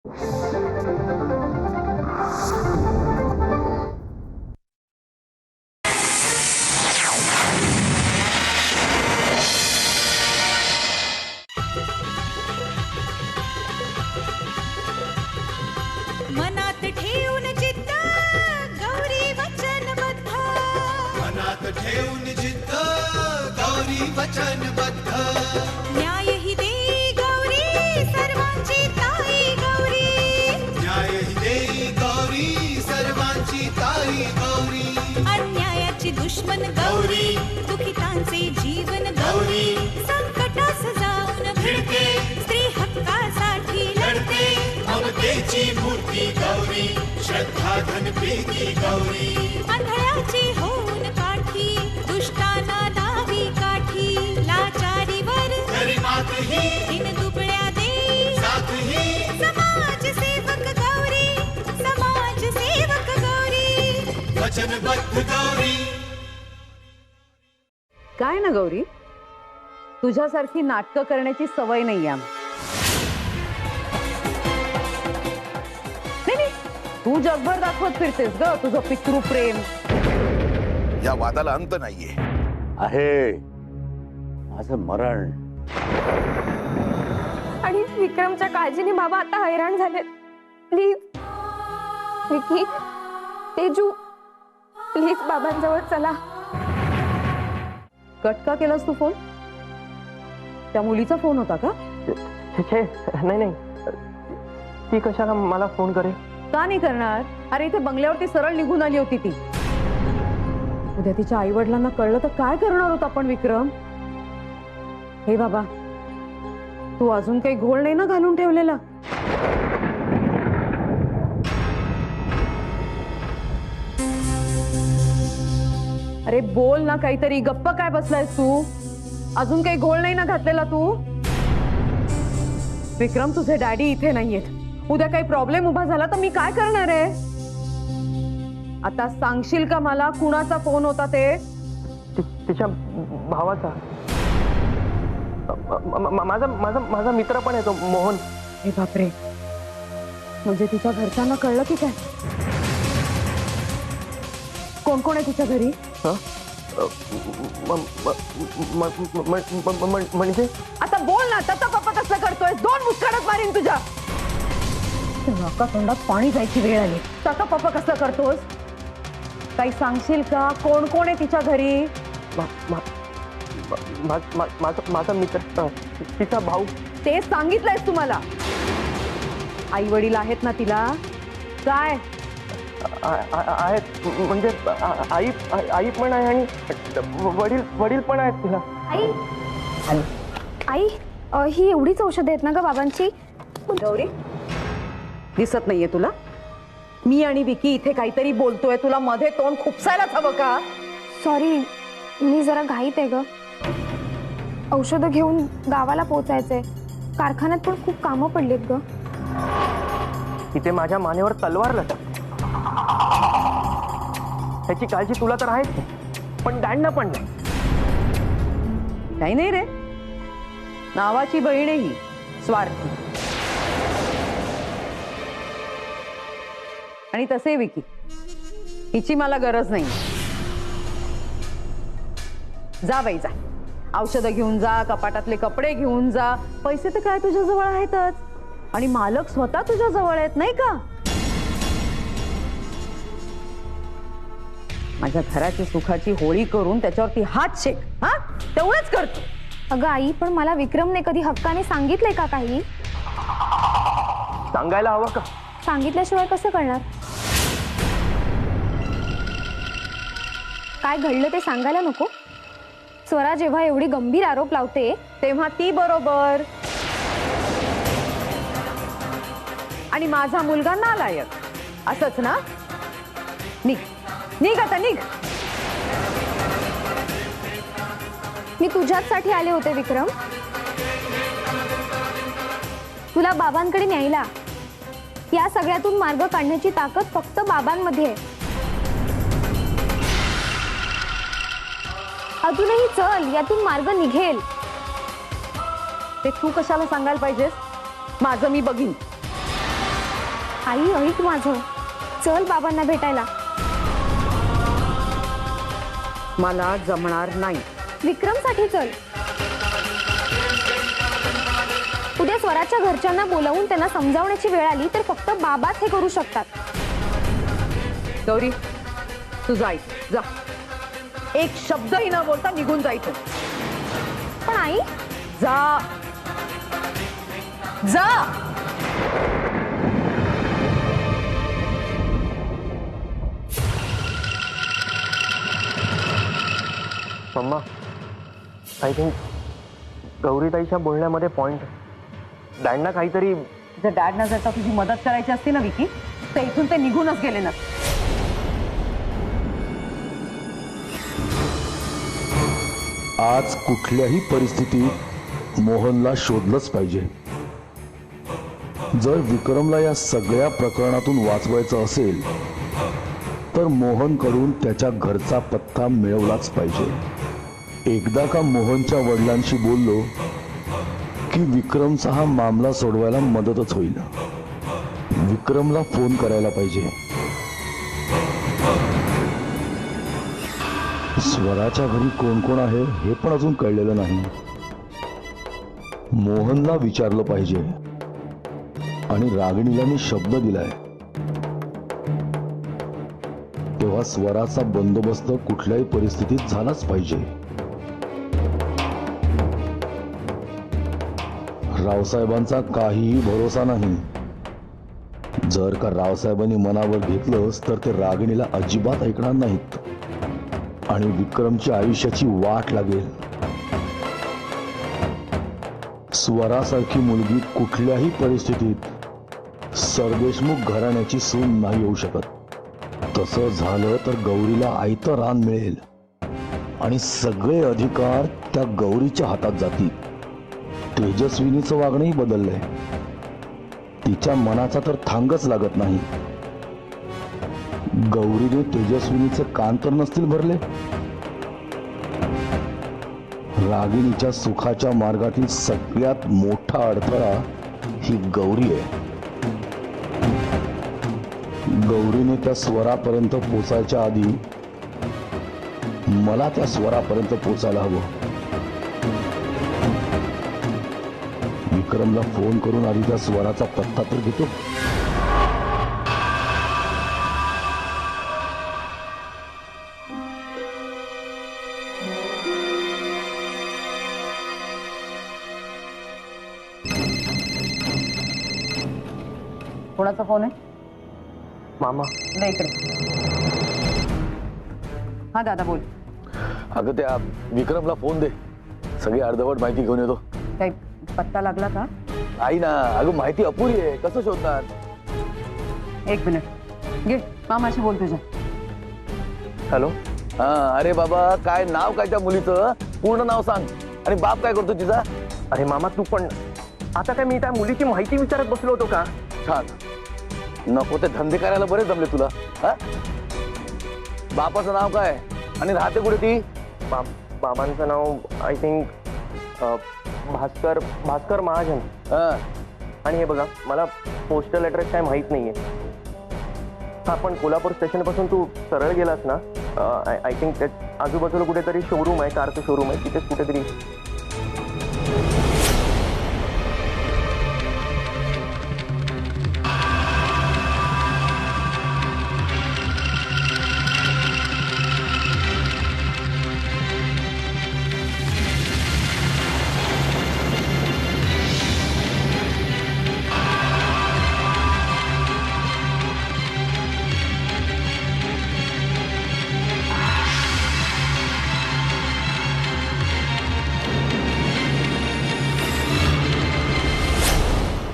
मनात ठेवून जिद्द गौरी वचनबद्ध, मनात ठेवून जिद्द गौरी वचनबद्ध, न्याय ही देई गौरी सर्वांची ताई गौरी, न्याय ही देई गौरी सर्वांची ताई गौरी, अन्यायाची दुश्मन गौरी, दुखितांचे जीवन गौरी, संकटास जाऊन भिडते, स्त्री हक्कासाठी लढते, ममतेची मूर्ती गौरी, श्रद्धा धन प्रीती गौरी, आंधळ्याची होऊन काठी, दुष्टांना दावी काठी, लाचारीवर तरी मात ही दिन दुबळ्या देई साथ ही, समाज सेवक गौरी, समाज सेवक गौरी, वचनबद्ध गौरी. काय ना गौरी, तुझ्यासारखी नाटकं करण्याची सवय नाही आम्हाला. नाही, तू जगभर दाखवत फिरतेस ग तुझं पितृप्रेम. या वादाला अंत नाहीये. आहे माझं मरण. आणि विक्रमच्या काळजीने बाबा आता हैराण झाले. प्लीज विकी, तेजू, प्लीज बाबांजवळ चला. कट का केलास तू फोन? त्या मुलीचा फोन होता का? नाही नाही, ती कशाला मला फोन करेल? का नाही करणार? अरे इथे बंगल्यावरती सरळ निघून आली होती ती. उद्या तिच्या आई वडिलांना कळलं तर काय करणार होता आपण विक्रम? हे बाबा, तू अजून काही घोळ नाही ना घालून ठेवलेला? अरे बोल ना काहीतरी, गप्प काय बसलायस तू? अजून काही घोळ नाही ना घातलेला तू? विक्रम, तुझे डॅडी इथे नाहीयेत. उद्या काही प्रॉब्लेम उभा झाला तर मी काय करणार आहे? आता सांगशील का मला कुणाचा फोन होता ते? तिच्या भावाचा. माझा माझा माझा मित्र पण आहे तो, मोहन. हे बापरे, म्हणजे तिच्या घरच्यांना कळलं की काय? कोण कोण आहे तिच्या घरी? म्हणजे आता बोल ना, तसा पप्पा कसं करतोय? दोन मुस्काडत मारीन तुझ्या. नाका तोंडात पाणी जायची वेळ आली. तसा पप्पा कसं करतोस? काही सांगशील का? कोण कोण आहे तिच्या घरी? माझा मित्र, तिचा भाऊ. ते सांगितलंयस तुम्हाला? आई वडील आहेत ना तिला? काय आहेत, म्हणजे आई पण आहे आणि वडील पण आहेत तिला. आई, आई, ही एवढीच औषधं आहेत ना ग बाबांची? गौरी, दिसत नाहीये तुला? मी आणि विकी इथे काहीतरी बोलतोय, तुला मध्ये तोंड खुपसायलाच हवं का? सॉरी, मी जरा घाईत आहे ग. औषधं घेऊन गावाला पोचायचंय. कारखान्यात पण खूप कामं पडलीत ग. तिथे माझ्या मानेवर तलवार लटक. त्याची काळजी तुला तर आहेच, पण डॅडना पण नाही. काही नाही रे, नावाची बहीण आहे ही, स्वार्थी. आणि तसे विकी, हिची मला गरज नाही. जा बाई जा, औषधं घेऊन जा, कपाटातले कपडे घेऊन जा. पैसे तर काय तुझ्या जवळ आहेतच, आणि मालक स्वतः तुझ्या जवळ आहेत नाही का? माझ्या घराची सुखाची होळी करून त्याच्यावरती हात शेक, हा तेवढंच करतो. अगं आई, पण मला विक्रमने कधी हक्काने सांगितलंय का काही? सांगायला हवं का? सांगितल्याशिवाय कसं कळणार? काय घडलं ते सांगायला नको? स्वरा जेव्हा एवढी गंभीर आरोप लावते तेव्हा ती बरोबर, आणि माझा मुलगा नालायक, असंच ना? निघ निघ आता, निघ. मी तुझ्याचसाठी आले होते विक्रम, तुला बाबांकडे न्यायला. या सगळ्यातून मार्ग काढण्याची ताकद फक्त बाबांमध्ये आहे. अजूनही चल, यातून मार्ग निघेल. ते तू कशाला सांगायला पाहिजेस? माझं मी बघीन. आई ऐक माझं, चल बाबांना भेटायला. मला जमणार नाही. विक्रमसाठी चल. उद्या स्वराच्या घरच्यांना बोलावून त्यांना समजावण्याची वेळ आली तर फक्त बाबाच हे करू शकतात. गौरी तू जाय, जा. एक शब्दही न बोलता निघून जायचं. पण आई, जा जा. मम्मा, आय थिंक गौरीताईच्या बोलण्यामध्ये पॉइंट. डॅडना काहीतरी. जर डॅड न जर तुझी मदत करायची असती ना विकी, तर इथून ते निघूनच गेले ना. आज कुठल्याही परिस्थितीत मोहनला शोधलंच पाहिजे. जर विक्रमला या सगळ्या प्रकरणातून वाचवायचं असेल तर मोहनकडून त्याच्या घरचा पत्ता मिळवलाच पाहिजे. एकदा का मोहनच्या वडिलांशी बोललो की विक्रमचा हा मामला सोडवायला मदतच होईल. विक्रमला फोन करायला पाहिजे. स्वराच्या घरी कोण कोण आहे हे पण अजून कळलेलं नाही. मोहनला विचारलं पाहिजे. आणि रागिणीला मी शब्द दिलाय तेव्हा स्वराचा बंदोबस्त कुठल्याही परिस्थितीत झालाच पाहिजे. रावसाहेबांचा काहीही भरोसा नाही. जर का रावसाहेबांनी मनावर घेतलंच तर ते रागिणीला अजिबात ऐकणार नाहीत आणि विक्रमची आयुष्याची वाट लागेल. स्वरासारखी मुलगी कुठल्याही परिस्थितीत सरदेशमुख घराण्याची सून नाही होऊ शकत. तसं झालं तर गौरीला आयतं रान मिळेल आणि सगळे अधिकार त्या गौरीच्या हातात जातील. तेजस्विनीचं वागणंही बदललंय. तिच्या मनाचा तर थांगच लागत नाही. गौरीने तेजस्विनीचे कान तर नसतील भरले. रागिणीच्या सुखाच्या मार्गातील सगळ्यात मोठा अडथळा ही गौरी आहे. गौरीने त्या स्वरापर्यंत पोचायच्या आधी मला त्या स्वरापर्यंत पोचायला हवं. विक्रमला फोन करून आधी त्या स्वराचा पत्ता तर घेतो. कोणाचा फोन आहे? मामा, नाही इकडे. हा दादा बोल. अगं त्या विक्रमला फोन दे. सगळी अर्धवट माहिती घेऊन येतो. काही पत्ता लागला का? आई ना, अगं माहिती अपुरी आहे, कसं शोधणार? एक मिनिट घे, मामाशी बोल तुझ्या. हॅलो. हा, अरे बाबा काय नाव काय त्या मुलीचं? पूर्ण नाव सांग. आणि बाप काय करतो तिचा? अरे मामा, तू पण आता काय मी त्या मुलीची माहिती विचारत बसलो होतो का? छान. नको ते धंदे करायला बरे जमले तुला. हा, बापाचं नाव काय आणि राहते कुठे ती? बाबांचं नाव आय थिंक भास्कर महाजन. हा, आणि हे बघा, मला पोस्टल ॲड्रेस काय माहीत नाहीये. हा, पण कोल्हापूर स्टेशन पासून तू सरळ गेलास ना, आय थिंक त्या आजूबाजूला कुठेतरी शोरूम आहे, कारचं शोरूम आहे, तिथेच कुठेतरी.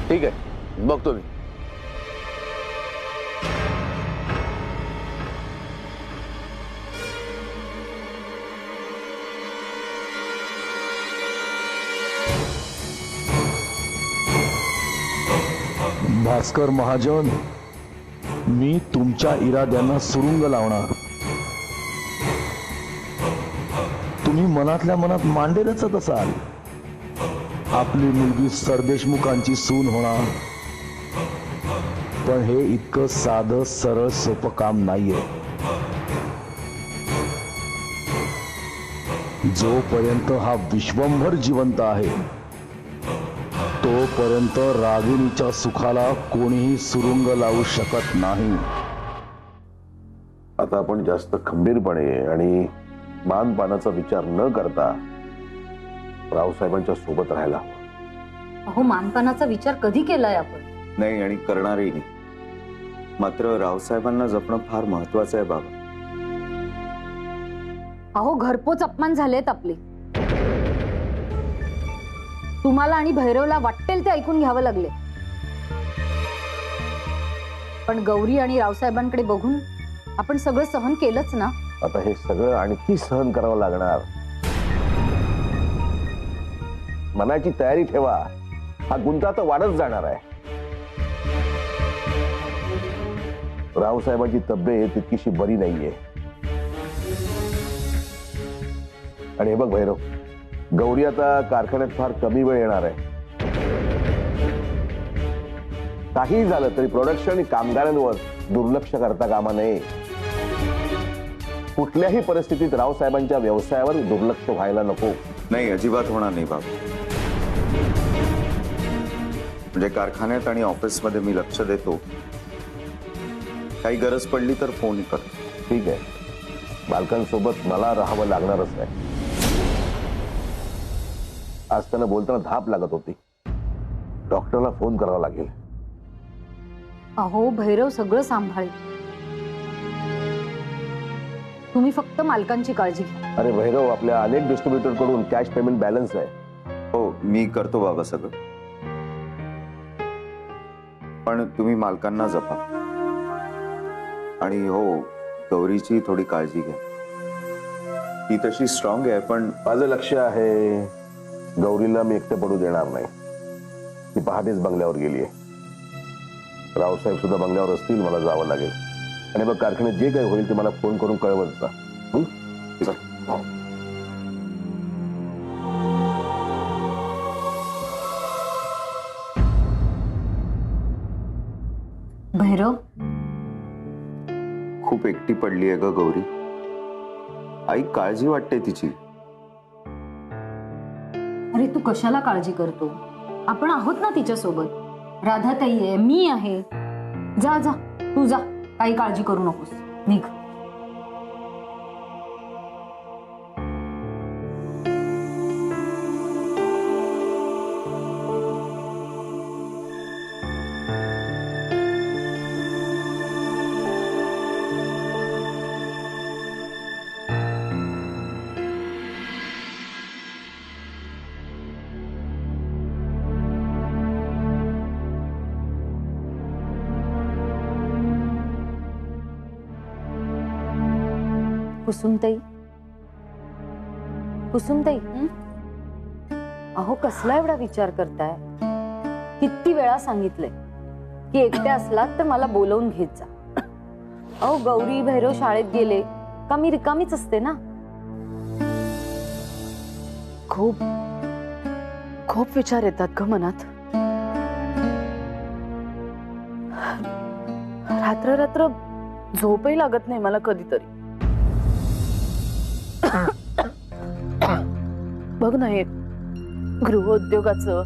ठीक आहे, बघतो मी. भास्कर महाजन, मी तुमच्या इराद्यांना सुरुंग लावणार. तुम्ही मनातल्या मनात मांडे रचत असाल. आपली मुलगी सरदेशमुखांची सून होणार. पण हे इतकं साधं सरळ सोपं काम नाहीये. जोपर्यंत हा विश्वंभर जिवंत आहे तोपर्यंत रागिणीच्या सुखाला कोणीही सुरुंग लावू शकत नाही. आता आपण जास्त खंबीरपणे आणि मानपानाचा विचार न करता रावसाहेबांच्या सोबत राहायला हवं. अहो मानपानाचा विचार कधी केलाय आपण? नाही आणि करणारही नाही. मात्र रावसाहेबांना जपणं फार महत्वाचं आहे बाबा. अहो घरपोच अपमान झालेत आपले. तुम्हाला आणि भैरवला वाटेल ते ऐकून घ्यावं लागले. पण गौरी आणि रावसाहेबांकडे बघून आपण सगळं सहन केलंच ना. आता हे सगळं आणखी सहन करावं लागणार. मनाची तयारी ठेवा, हा गुंता तर वाढत जाणार आहे. रावसाहेबांची तब्येत तितकीशी बरी नाहीये. आणि हे बघ भैरव, गौरी आता कारखान्यात फार कमी वेळ येणार आहे. काहीही झालं तरी प्रोडक्शन आणि कामगारांवर दुर्लक्ष करता कामा नये. कुठल्याही परिस्थितीत रावसाहेबांच्या व्यवसायावर दुर्लक्ष व्हायला नको. नाही अजिबात होणार नाही बाबा. म्हणजे कारखान्यात आणि ऑफिसमध्ये मी लक्ष देतो. काही गरज पडली तर फोन करतो. ठीक आहे, बालकांसोबत मला राहावं लागणारच आहे. आज त्यांना बोलताना धाप लागत होती. डॉक्टरला फोन करावा लागेल. अहो भैरव सगळं सांभाळेल. तुम्ही फक्त मालकांची काळजी घ्या. अरे भैरव, आपल्या अनेक डिस्ट्रीब्युटर कडून कॅश पेमेंट बॅलन्स आहे. हो मी करतो बाबा सगळं. पण तुम्ही मालकांना जपा. आणि हो गौरीची थोडी काळजी घ्या. ती तशी स्ट्रॉंग आहे पण माझं लक्ष आहे गौरीला मी एकटं पडू देणार नाही. ती पहाटेच बंगल्यावर गेलीये. रावसाहेब सुद्धा बंगल्यावर असतील, मला जावं लागेल. आणि मग कारखान्यात जे काही होईल ते मला फोन करून कळवत जा. भैरव खूप एकटी पडली आहे ग गौरी. आई काळजी वाटते तिची. अरे तू कशाला काळजी करतो? आपण आहोत ना तिच्या सोबत. राधाताई आहे, मी आहे. जा जा तू जा, काही काळजी करू नकोस. निघ. कुसुमताई, कुसुमताई, अहो कसला एवढा विचार करताय? किती वेळा सांगितलंय की एकट्या असलात तर मला बोलवून घेत जा. अहो गौरी भैरव शाळेत गेले का मी रिकामीच असते ना. खूप खूप विचार येतात ग मनात. रात्र रात्र झोपही लागत नाही मला कधीतरी. बघ ना, हे गृहोद्योगाचं,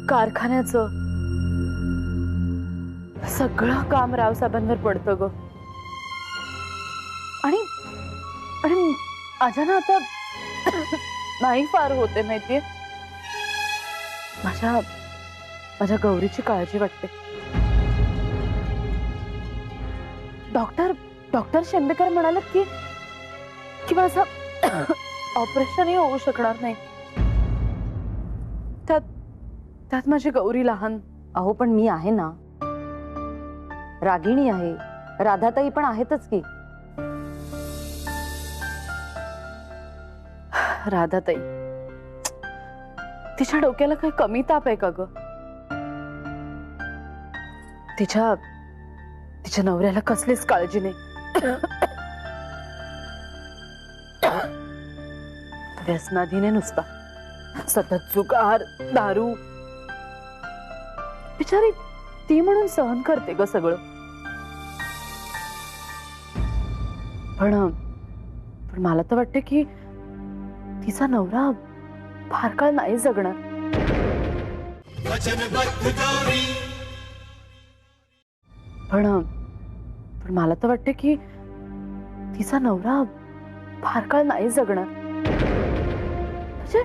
कारखान्याचं सगळं काम रावसाहेबांवर पडतं ग. आणि माझ्या ना आता नाही फार होते माहितीये. माझ्या गौरीची काळजी वाटते. डॉक्टर शेंबेकर म्हणाले की माझं ऑपरेशनही होऊ शकणार नाही. त्यात माझी गौरी लहान. अहो पण मी आहे ना. रागिणी आहे, राधाताई पण आहेतच की. राधाताई, तिच्या डोक्याला काही कमी ताप आहे का ग? तिच्या नवऱ्याला कसलीच काळजी नाही. व्यसनाधीने नुसता, सतत जुगार, दारू. ती म्हणून सहन करते ग सगळं. पण पण मला तर वाटते की तिचा नवरा फार काळ नाही जगणार. वचनबद्ध गौरी पण पण मला तर वाटते की तिचा नवरा फार काळ नाही जगणार. म्हणजे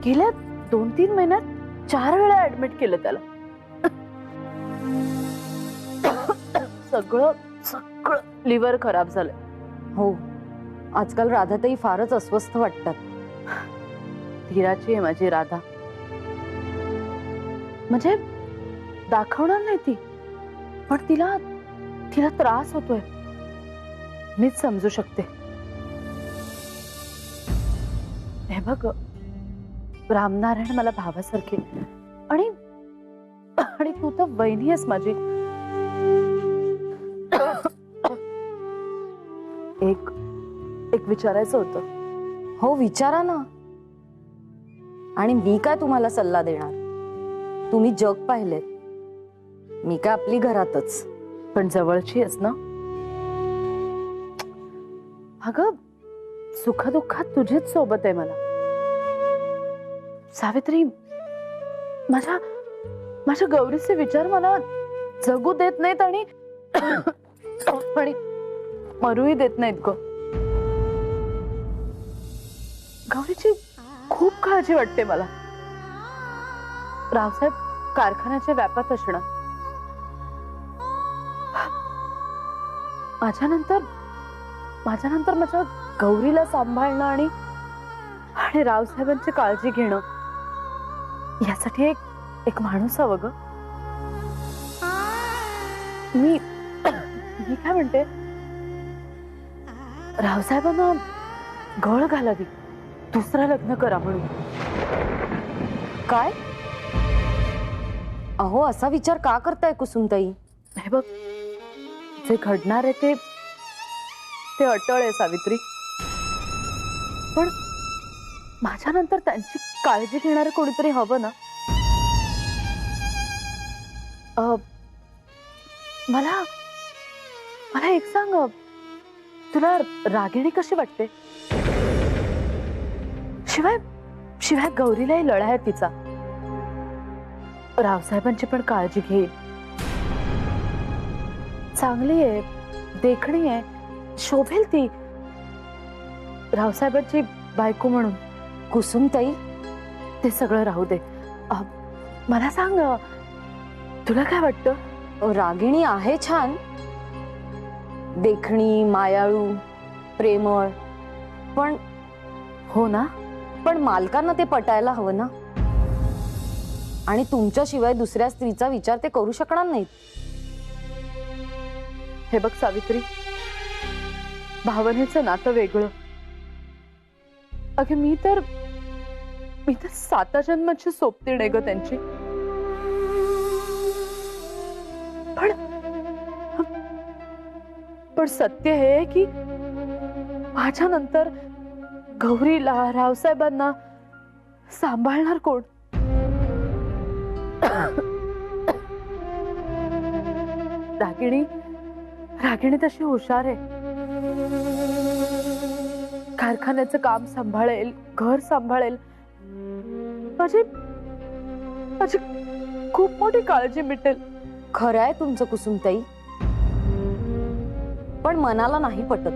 गेल्या 2-3 महिन्यात 4 वेळा ऍडमिट केलं त्याला. सगळं सगळं लिव्हर खराब झालंय. हो, आजकाल राधाताई फारच अस्वस्थ वाटतात. धीराची आहे माझी राधा. म्हणजे दाखवणार नाही ती, पण तिला तिला त्रास होतोय. मीच समजू शकते. हे बघ, रामनारायण मला भावासारखे आणि आणि तू तर वहिनी आहेस माझी. एक एक विचारायचं होतं. हो, विचारा ना. आणि मी काय तुम्हाला सल्ला देणार? तुम्ही जग पाहिले, मी काय आपली घरातच. पण जवळची आहेस ना. अगं, सुखदुःखात तुझीच सोबत आहे मला. सावित्री, माझ्या माझ्या गौरीचे विचार मला जगू देत नाहीत आणि आणि मरूही देत नाहीत ग. गौरीची खूप काळजी वाटते मला. रावसाहेब कारखान्याच्या व्यापात असणं, माझ्यानंतर माझ्या गौरीला सांभाळणं आणि आणि रावसाहेबांची काळजी घेणं, यासाठी एक माणूस हवं ग. मी काय म्हणते, रावसाहेबांना गळ घालावी, दुसरं लग्न करा म्हणून. काय? अहो, असा विचार का करताय कुसुमताई? हे बघ, जे घडणार आहे ते अटळ आहे सावित्री. पण माझ्यानंतर त्यांची काळजी घेणारं कोणीतरी हवं ना. मला एक सांग, तुला रागिणी कशी वाटते? शिवाय गौरीलाही लढा आहे तिचा. रावसाहेबांची पण काळजी घेईल. चांगली आहे, देखणी आहे, शोभेल ती रावसाहेबांची बायको म्हणून. कुसुमताई, ते सगळं राहू दे. मला सांग, तुला काय वाटतं? रागिणी आहे छान, देखणी, मायाळू, प्रेमळ. पण हो ना, पण मालकांना ते पटायला हवं ना. आणि तुमच्याशिवाय दुसऱ्या स्त्रीचा विचार ते करू शकणार नाहीत. हे बघ सावित्री, भावनेचं नातं वेगळं. अगे, मी तर 7 जन्माची सोबतीण आहे ग त्यांची. पण सत्य हे आहे की माझ्यानंतर गौरीला, रावसाहेबांना सांभाळणार कोण? रागिणी तशी हुशार आहे. कारखान्याचं काम सांभाळेल, घर सांभाळेल. माझी खूप मोठी काळजी मिटेल. खरं आहे तुमचं कुसुमताई, पण मनाला नाही पटत.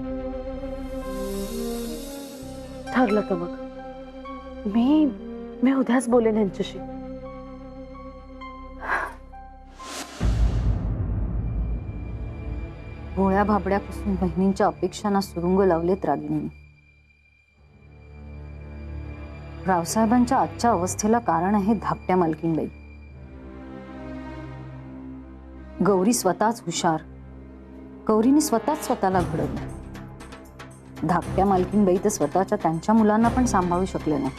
ठरलं तर मग मी उद्याच बोलेन यांच्याशी. भोळ्या भाबड्या कुसुम बहिणींच्या अपेक्षांना सुरुंग लावलेत रागिणीने. रावसाहेबांच्या आजच्या अवस्थेला कारण आहे धाकट्या मालकीणबाई. गौरी स्वतःच हुशार, गौरीने स्वतःच स्वतःला घडवलं. धाकट्या मालकीणबाई तर स्वतःच्या त्यांच्या मुलांना पण सांभाळू शकले नाही.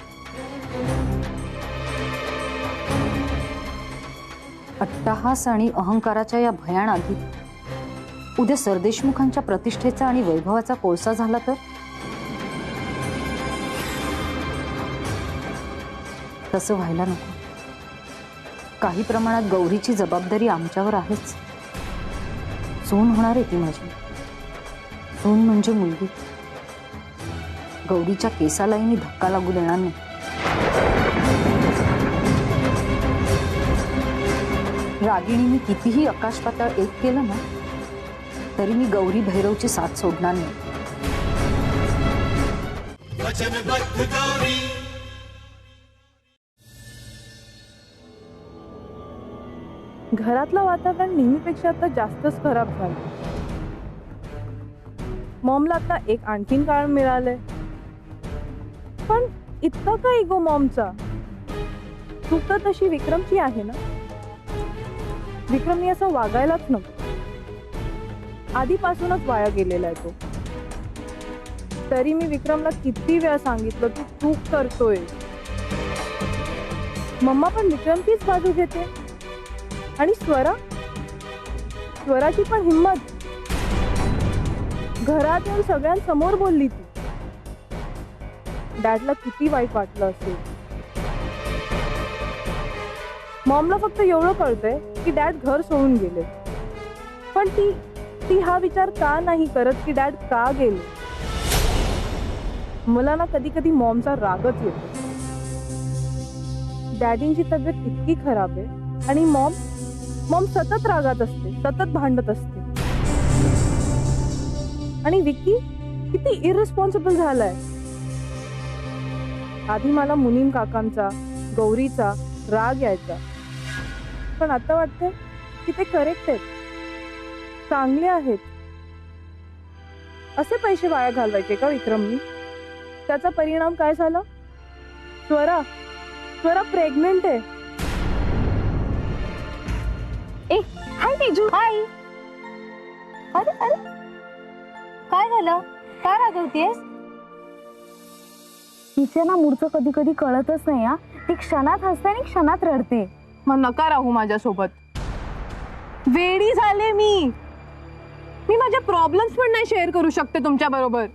अट्टहास आणि अहंकाराच्या या भयान आगीत उद्या सरदेशमुखांच्या प्रतिष्ठेचा आणि वैभवाचा कोळसा झाला तर? तसं व्हायला नको. काही प्रमाणात गौरीची जबाबदारी आमच्यावर आहेच. सून होणार आहे ती माझी. सून म्हणजे मुलगी. गौरीच्या केसालाही मी धक्का लागू देणार नाही. रागिणीने कितीही आकाश पाताळ एक केलं ना तरी मी गौरी भैरवची साथ सोडणार नाही. वचनबद्ध गौरी घरातलं वातावरण नेहमीपेक्षा आता जास्तच खराब झालं. मॉमला आता एक आणखीन कारण मिळालंय. पण इतका का इगो मॉमचा? चूक तर तशी विक्रमची आहे ना. विक्रमने असं वागायलाच नको. आधीपासूनच वाया गेलेला आहे तो. तरी मी विक्रमला किती वेळा सांगितलं तू चूक करतोय. मम्मा पण विक्रमचीच बाजू घेते. आणि स्वराची पण हिम्मत. घरात येऊन सगळ्यांसमोर बोलली ती. डॅडला किती वाईट वाटलं असेल. मॉमला फक्त एवढं कळतंय की डॅड घर सोडून गेले. पण ती हा विचार का नाही करत की डॅड का गेले. मला ना कधी कधी मॉमचा रागच येतो. डॅडींची तब्येत इतकी खराब आहे आणि मॉम सतत रागात असते, सतत भांडत असते. आणि विक्की किती इररिस्पॉन्सिबल झालाय. आधी मला मुनीम काकांचा, गौरीचा राग यायचा. पण आता वाटतंय की ते करेक्ट आहेत, चांगले आहेत. असे पैसे वाया घालवायचे का विक्रमनी? त्याचा परिणाम काय झाला? स्वरा प्रेग्नेंट आहे. ए हाय तेजू. हाय. अरे अरे काय झालं? काय रागवतेस? तिचे ना मूडचं कधी कधी कळतच नाही. हा, ती क्षणात हसते आणि क्षणात रडते. मग नका राहू माझ्यासोबत. वेडी झाले मी माझे प्रॉब्लेम्स पण नाही शेअर करू शकते तुमच्या बरोबर.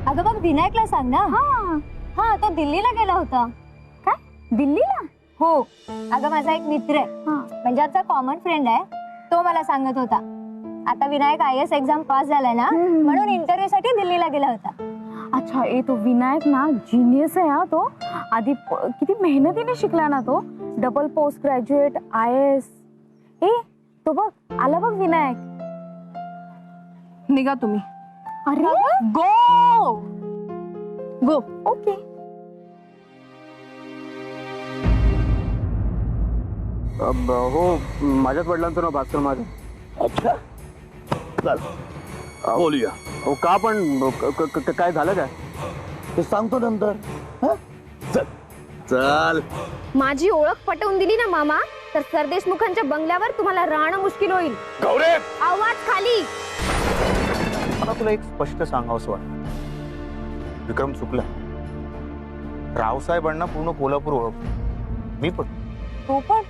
अगं बघ विनायकला सांग ना. हा तो दिल्लीला गेला होता. काय? दिल्लीला? हो. अगं माझा एक मित्र आहे, म्हणजे आमचा कॉमन फ्रेंड आहे. तो मला सांगत होता आता विनायक IAS एक्झाम पास झालाय ना, म्हणून इंटरव्ह्यू साठी दिल्लीला गेला होता. अच्छा. तो विनायक ना जिनियस आहे. हा तो आधी किती मेहनतीने शिकला ना. तो डबल पोस्ट ग्रॅज्युएट IAS. तो बघ आला बघ विनायक. निघा तुम्ही. अरे गो. ओके. हो माझ्याच वडिलांचं नाव भास्कर माझं. अच्छा चल बोलूया. हो का पण काय झालं काय ते सांगतो नंतर. चल चल. माझी ओळख पटवून दिली ना मामा तर सरदेशमुखांच्या बंगल्यावर तुम्हाला राहणं मुश्किल होईल. गौरे आवाज खाली. मला तुला एक स्पष्ट सांगावंसं वाटतं. विक्रम चुकला. रावसाहेबांना पूर्ण कोल्हापूर ओळखतो. मी पण. तो पण